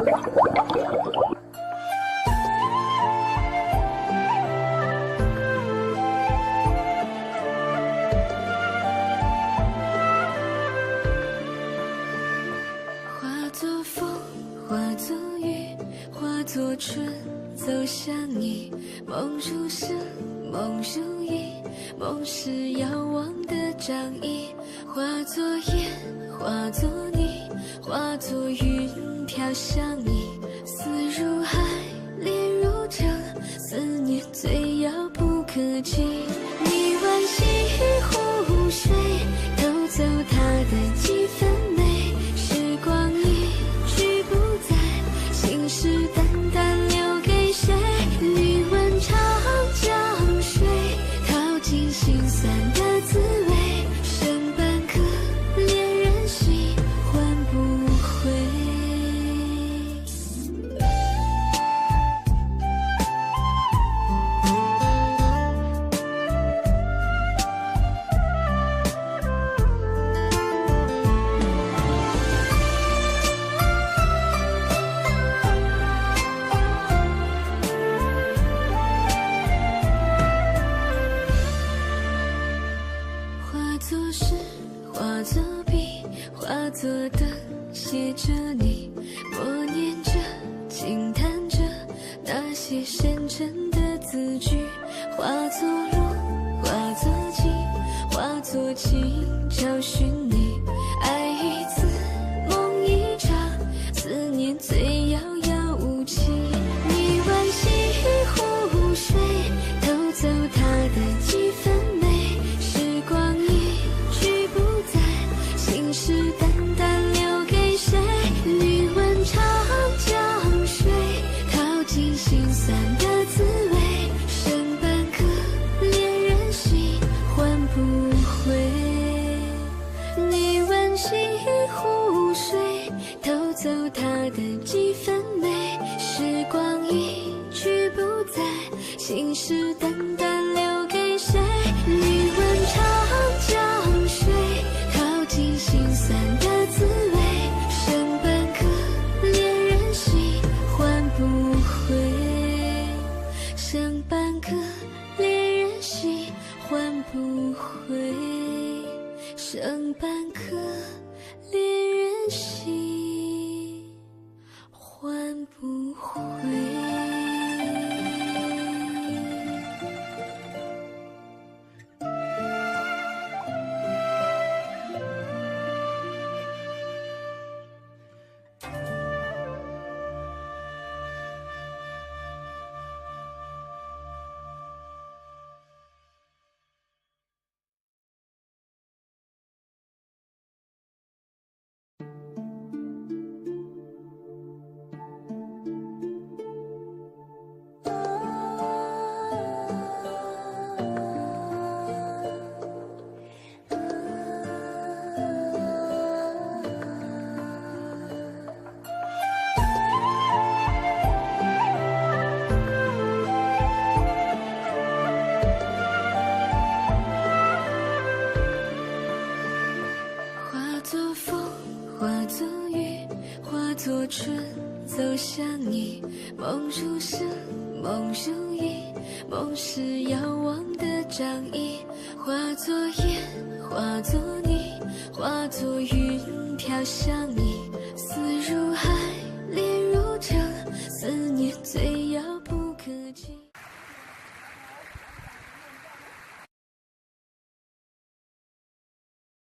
化作风，化作雨，化作春，走向你。梦如诗，梦如影，梦是遥望的仗义。化作烟，化作泥，化作云飘向你。思如海，恋如城，思念最遥不可及。你惋惜湖水，偷走它的几分美。时光一去不再，信誓旦旦留给谁？你问长江水，淘尽心酸的滋味。剩半颗恋人心，换不回。化作诗，化作笔，化作灯，写着你，默念着，轻弹着那些深沉的字句。化作路，化作景，化作情，找寻你。爱一次，梦一场，思念最遥遥无期。你惋惜湖水，偷走它的几分美。时光一去不再，信誓旦旦留给谁？你问长江水，淘尽心酸的滋味。剩半颗恋人心，换不回。你惋惜湖水，偷走它的几分美。时光一去不再，信誓旦旦留给谁？你问长江水，淘尽心酸的滋味。剩半颗恋人心，换不回。剩半颗恋人心，换不回。剩半颗恋人心，换不回。化作风，化作雨，化作春，走向你。梦如诗，梦如影，梦是遥望的仗义。化作烟，化作泥，化作云飘向你。思如海，恋如城，思念最